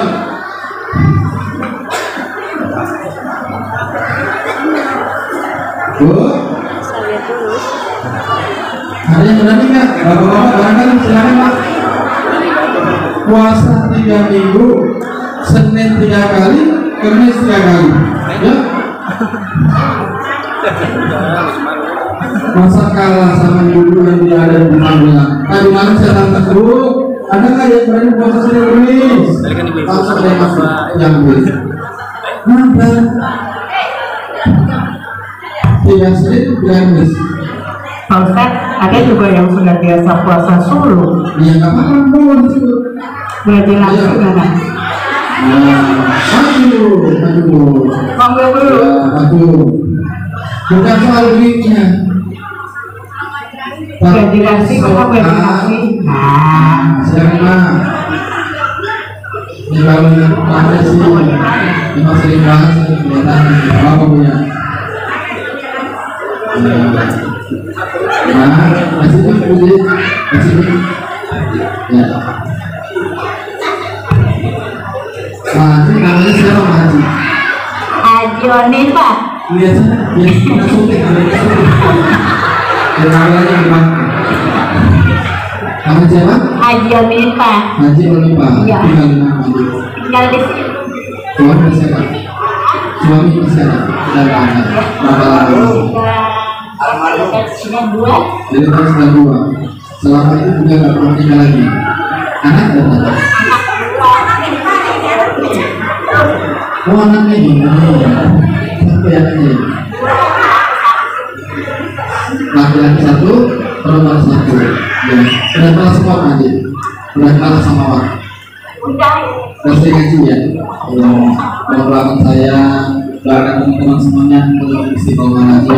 Bu, ada yang berani nggak? Bapak-bapak barangkali silakan Pak. Puasa 3 minggu, Senin 3 kali, Kamis 3 kali. Ya. Masa kalah sama ibu yang tidak ada di Magelang. Tadi malam saya tanya dulu, ada nggak yang berani puasa Senin Kamis? Langsung saya masuk yang beli. Ada. Tidak Senin, tidak Kamis. Pak Ustaz, ada juga yang sudah biasa puasa suluk. Ya nggak apa-apa, boleh disebut. Boleh dilangsung nggak? Aduh. Monggo dulu. Aduh. Bukan soal duitnya. Boleh dikasih, kok boleh dikasih? Nah, Siapa? Ini kalau yang ada sih, memang sering banget sih kelihatan apa punya. Nah, masih punya, ya. Haji namanya siapa Haji? Haji Onita. Lihat sana, lihat syuting, dan namanya gimana? Nama siapa? Haji Onita. Haji Olipa. Iya. Tinggal di mana Haji? Tinggal di sini. Suami masih ada. Suami masih ada. Dan anak. Berapa lama? Sudah 2. Jadi tahun 92. Selama itu juga nggak pernah tinggal lagi. Anak dan anak. Oh anaknya gini. Satu yang aja. Laki-laki 1, perempuan 1. Ya, sudah kalah semua Haji. Sudah kalah sama Pak. Pasti ngaji ya. Belakang saya, belakang teman-teman semuanya untuk istiqomah aja.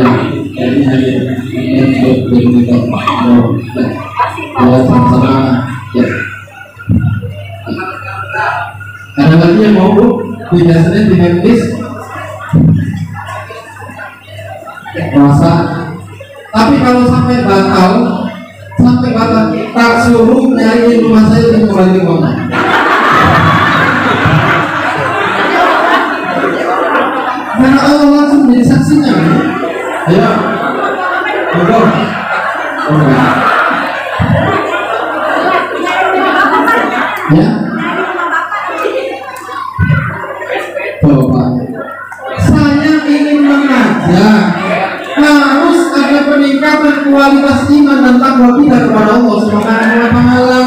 Jadi hari ini sama-sama ya. Ada lagi yang mau Bu? Biasanya di Memphis puasa. Tapi kalau sampai batal, tak suruh nyari rumah saya di kembali ke kota. Karena Allah langsung menjadi saksinya. Ayo, betul. Ya. Coba. Saya ingin mengajak harus ada peningkatan kualitas iman dan takwa kita kepada Allah Subhanahu wa taala.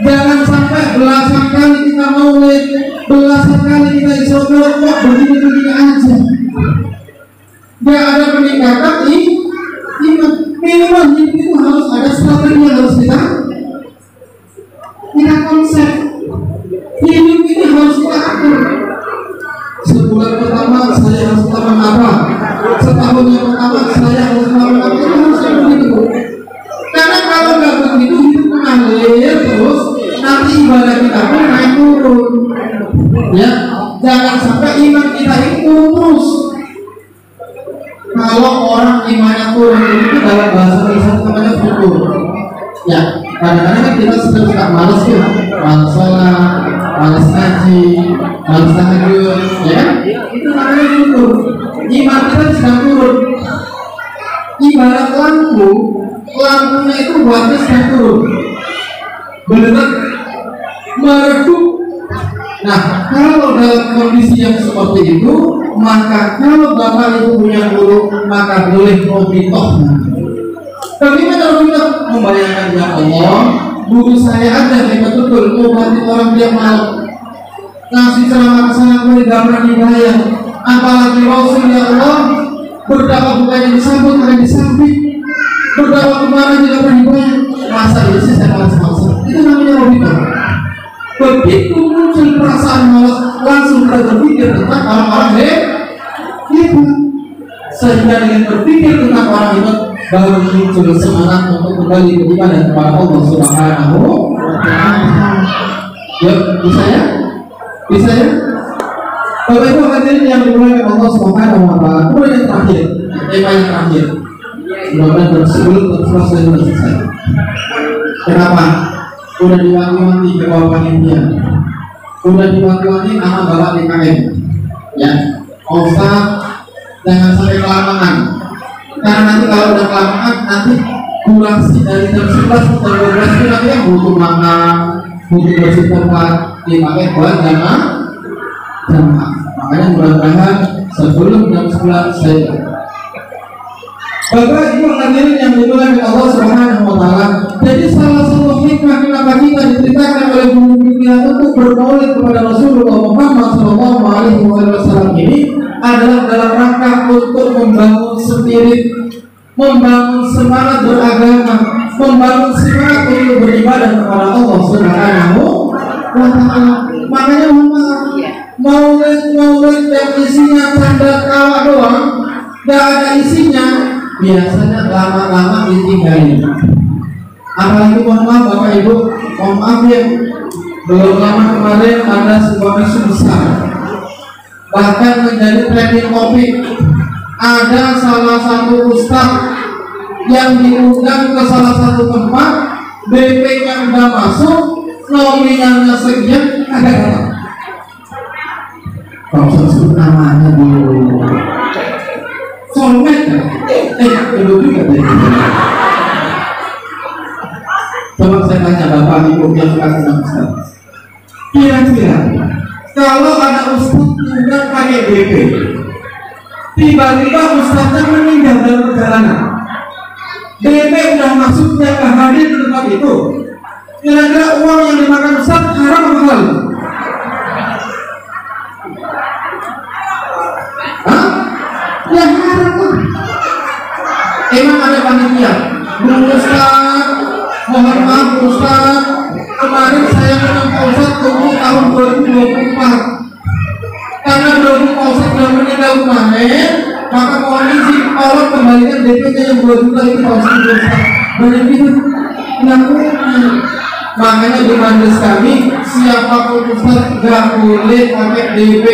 Jangan sampai belasan kali kita maulid, belasan kali kita Isra Mi'raj kok begini-begini aja. Gak ada peningkatan iman. Minimal itu harus ada strategi yang harus kita konsep. Hidup ini harus kita atur. Sebulan pertama saya harus melakukan apa? Setahun yang pertama saya harus melakukan apa? Itu harus begitu. Karena kalau nggak begitu hidup mengalir terus, nanti ibadah kita pun naik turun. Ya, jangan sampai iman kita itu terus. Kalau orang imannya turun itu dalam bahasa Islam namanya futur. Ya, kadang-kadang kan kita suka malas tuh, malas sholat, malas ngaji, malas tahajud, ya kan? Itu namanya futur. Iman kita sedang turun. Ibarat lampu, lampunya itu buatnya sedang turun. Benar meredup. Nah, kalau dalam kondisi yang seperti itu, maka kalau bapak itu punya guru, maka boleh komitoh. Bagaimana kita membayangkan ya Allah, guru saya ada hebat betul, mengobati orang dia malu. ngasih ceramah kesana gue gak pernah dibayar. Apalagi Rasulullah Allah berdakwah bukannya disambut, bukan disambit. Berdakwah kemarin juga pernah dibayar. Masa itu sih saya malas masa. Itu namanya logika. Begitu muncul perasaan malas, langsung berpikir tentang orang-orang hebat. Sehingga dengan berpikir tentang orang hebat, baru muncul semangat untuk kembali beribadah kepada Allah Subhanahu wa Ta'ala. Yuk, bisa ya? Bisa ya? Bapak Ibu hadirin yang dimuliakan Allah Subhanahu wa Ta'ala. Kemudian yang terakhir, tema yang terakhir. Mudah-mudahan selesai. Kenapa? Udah diwanti-wanti ke bawah panitia, udah diwanti-wanti sama bapak DKM, ya. Ustaz, jangan sampai kelamaan. Karena nanti kalau udah kelamaan, nanti durasi dari jam 11 ke jam 12 itu nanti yang butuh makan, butuh bersih tempat, dipakai buat jamaah. Makanya mudah-mudahan sebelum jam 11 saya. Bapak Ibu hadirin yang dimuliakan Allah Subhanahu wa Ta'ala. Jadi salah satu hikmah kenapa kita diperintahkan oleh guru kita untuk bermaulid kepada Rasulullah Muhammad Sallallahu Alaihi Wasallam ini adalah dalam rangka untuk membangun spirit, membangun semangat beragama, membangun semangat untuk beribadah kepada Allah Subhanahu wa Ta'ala. Makanya maulid yang isinya canda tawa doang, gak ada isinya, biasanya lama-lama ditinggalin. Apalagi mohon maaf Bapak Ibu, mohon maaf ya, belum lama kemarin ada sebuah isu besar, bahkan menjadi trending topik. Ada salah satu ustaz yang diundang ke salah satu tempat, BP-nya udah masuk, nominalnya sekian, agak datang. Kalau saya sebut namanya dulu, Solmed kan? Belum juga tadi. Coba saya tanya Bapak Ibu yang suka senang Ustaz. Kira-kira kalau ada Ustaz yang pakai BP, tiba-tiba Ustaznya meninggal dalam perjalanan, BP udah masuknya ke hadir di tempat itu, kira-kira uang yang dimakan Ustaz haram atau halal? Ya haram lah. Emang ada panitia? Bung Ustaz, mohon maaf Ustaz, kemarin saya menang Pak Ustaz tunggu tahun 2024. Karena 20 Pak Ustaz sudah meninggal kemarin, maka mohon izin tolong kembalikan DP-nya yang 2 juta itu Pak Ustaz. Banyak gitu. Makanya di majelis kami, siapapun Ustaz gak boleh pakai DP.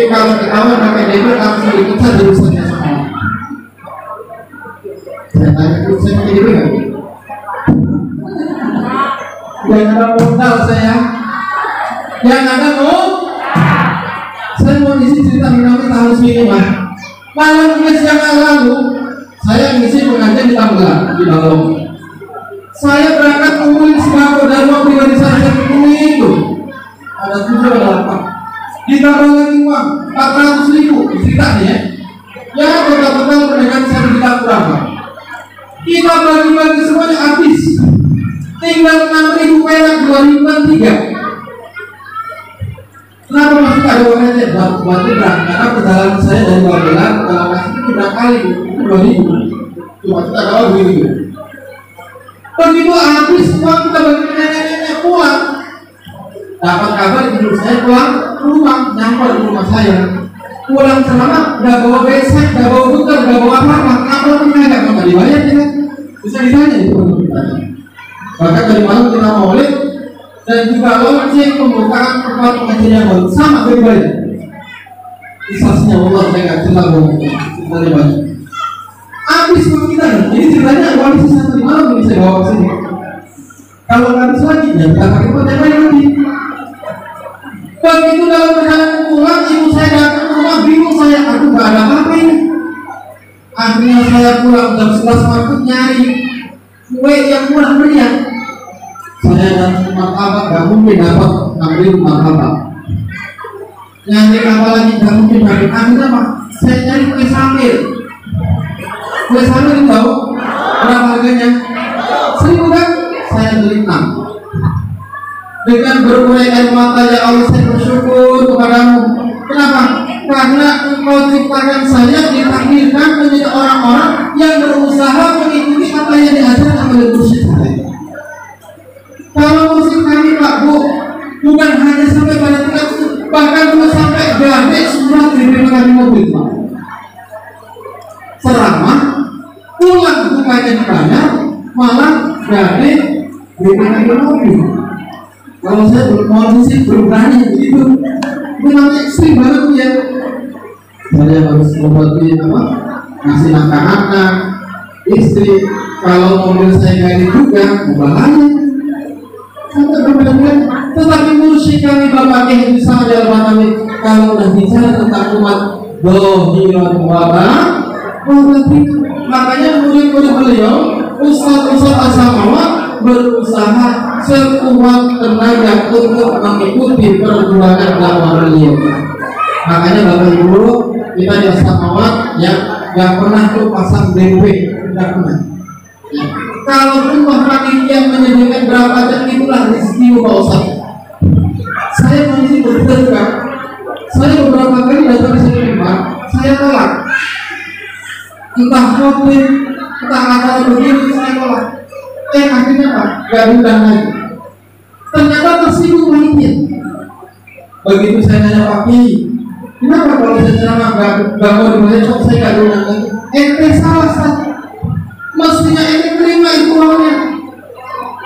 Kalau ketahuan pakai DP langsung dipecat dari Ustaznya semua. Saya tanya dulu, saya pakai DP gak? Yang ada modal saya, yang ada saya mau isi cerita mengenai tahun ini Mas. Malam Kamis yang lalu, saya ngisi pengajian di Tangerang, di Balong. Saya berangkat ngumpulin sembako dan uang pribadi saya seperti itu. Ada 7 ada 8. Ditambah lagi uang 400.000. Cerita nih ya. Ya total mendengar 1 juta kurang. Kita bagi-bagi semuanya habis. Tinggal 6.000 perak 2003. Kenapa masih ada uang aja? Buat berang. Karena perjalanan saya dari Babelan ke Lakas itu berapa kali? Itu 2.000. Cuma kita bawa begini. Begitu habis uang kita bagi nenek-nenek pulang, dapat kabar ibu saya pulang ke rumah, nyamper di rumah saya. Pulang selama udah bawa besek, udah bawa bukan, udah bawa apa-apa. Kenapa punya nggak dibayar ya? Bisa ditanya itu. Bahkan dari malam kita maulid dan juga launching pembukaan tempat pengajian baru sama dibayar. Kisahnya Allah saya nggak cerita sebenarnya banyak. Habis uang kita nih, jadi ceritanya uang sisa 1 malam bisa bawa ke sini. Kalau nggak habis lagi, ya kita pakai buat yang lain lagi. Begitu dalam perjalanan pulang, ibu saya datang ke rumah, bingung saya, aku nggak ada apa-apa ini. Akhirnya saya pulang jam 11 malam nyari kue yang murah meriah. Saya datang martabak, nggak mungkin dapat ngambil martabak. Nyari apa lagi, nggak mungkin dapat. Akhirnya Pak, saya cari kue sambil. Kue sambil tahu berapa harganya? 1.000 kan? Saya beli 6. dengan berurai air mata, ya Allah saya bersyukur kepadamu. Kenapa? Karena Engkau ciptakan saya ditakdirkan menjadi orang-orang yang berusaha mengikuti apa yang diajarkan oleh mursyid saya. Kalau mursyid kami Pak Bu bukan hanya sampai pada tingkat itu, bahkan juga sampai gade surat diberikan di mobil Pak. Ceramah pulang bukannya dibayar, malah gade diberikan di mobil. Kalau saya belum berani begitu, itu namanya ekstrim banget ya. Saya harus membuatin apa? Ngasih nafkah anak, istri. Kalau mobil saya ganti juga, bahaya. Sampai berbulan-bulan. Tetapi mursyid kami Bapak Kiai bisa dalam kami kalau udah bicara tentang umat dohiron wabah, makanya murid-murid beliau, Ustaz Asamawa berusaha sekuat tenaga untuk mengikuti perjuangan dakwah beliau. Makanya Bapak Ibu kita di Asamawa yang nggak pernah tuh pasang DP, tidak pernah. Ya. Kalaupun panitia menyediakan berapa jam itulah rezeki Pak Ustaz. Saya masih berdekat. Saya beberapa kali datang ke sini Pak, saya tolak. Entah mobil, entah acara begini saya tolak. Akhirnya Pak, gak diundang lagi. Ternyata tersinggung panitia. Begitu saya nanya Pak Kiai, kenapa kalau saya ceramah gak mau dibayar, kok saya gak diundang lagi? Salah satu. Mestinya terima itu uangnya.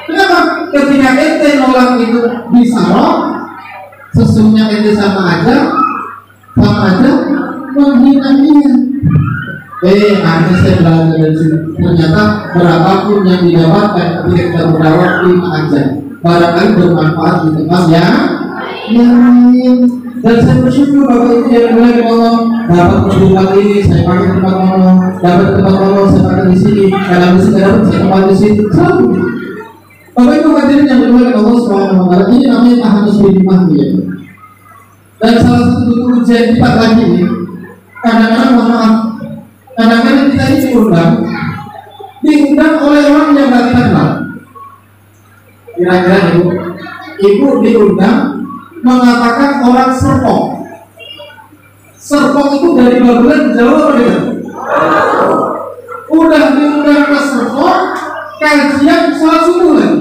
Kenapa? Ketika nolak itu bisa loh, sesungguhnya sama aja menghina dia. Akhirnya saya belajar dari sini. Ternyata berapapun yang didapatkan ketika kita berdakwah terima aja. Barangkali bermanfaat di tempat yang lain. Dan saya bersyukur Bapak Ibu yang mulai ngomong dapat tempat ini saya pakai tempat ngomong, dapat tempat ngomong saya pakai di sini, kalau di sini dapat saya kembali di sini. Selalu. Bapak Ibu hadirin yang mulai ngomong Subhanahu wa taala, ini namanya tahanus bidimah ya. Dan salah satu bentuk ujian kita lagi nih, kadang-kadang mohon maaf, kadang-kadang kita ini diundang oleh orang yang nggak kita kenal. Kira-kira ibu diundang mengatakan orang Serpong. Serpong itu dari Babelan Jawa apa? Udah diundang ke Serpong, kajian sholat subuh lagi.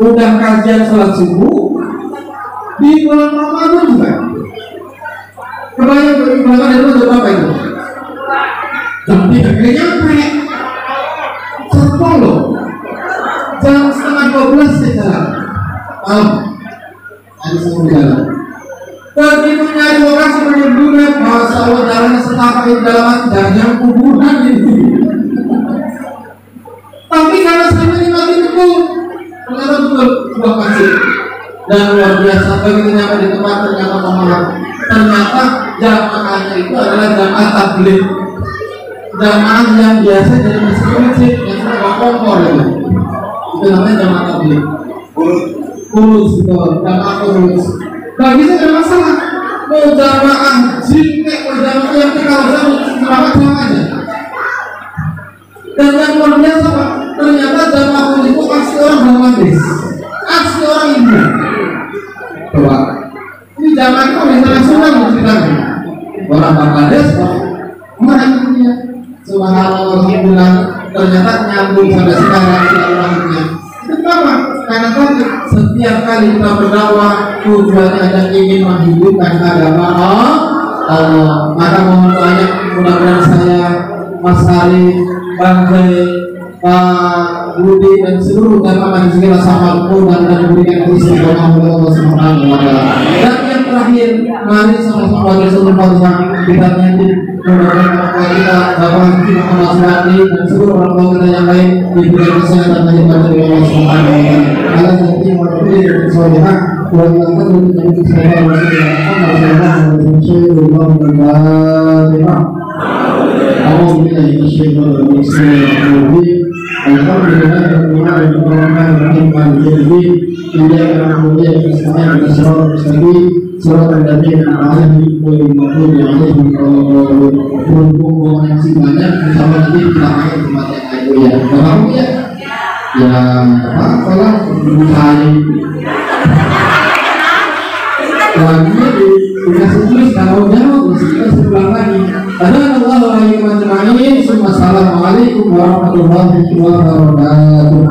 Udah kajian sholat subuh di bulan Ramadan juga. Kebayang beribadah itu berapa itu? Jam 3 nyampe Serpong loh. Jam setengah 12 saya jalan. Ada semua jalan. Begitu nyari lokasi perkebunan, Masya Allah jalannya setapak di dalam jangan kuburan itu. Tapi karena saya menikmati betul, ternyata betul sebuah masjid. Dan luar biasa begitu nyampe di tempat ternyata pemahaman. Ternyata jamaahnya itu adalah jamaah tabligh. Jamaah yang biasa jadi masjid yang sudah kompor itu. Itu namanya jamaah tabligh. Kurus itu, jamaah kurus. Bagi saya ada masalah. Mau jamaah jin, mau jamaah yang kalau jamaah aja. Dan yang luar biasa Pak, ternyata jamaah kurus itu asli orang Bangladesh, asli orang India. Coba, ini jamaah itu internasional ceritanya. Orang Bangladesh, orang India. Subhanallah, alhamdulillah, ternyata nyambung sampai sekarang kita orangnya. Kenapa? Karena tadi setiap kali kita berdakwah tujuannya adalah ingin menghidupkan agama Allah. Maka mohon doanya mudah-mudahan saya, Mas Hari, Bang Jai, Pak Budi dan seluruh jamaah di segala sahabatku dan diberikan istiqomah oleh Allah Subhanahu wa taala. Dan yang terakhir, mari sama-sama berseru Fatihah kita nyanyi mudah-mudahan orang kita Bapak Haji Muhammad Suwandi dan seluruh orang tua kita yang lain diberikan kesehatan dan hikmah dari Allah Subhanahu wa taala. Allah nanti memberi kesulitan buat kita untuk menjadi seorang apalah mencari lagunya dikasih tulis kalau jawab kita sebelah lagi. Assalamualaikum warahmatullahi wabarakatuh.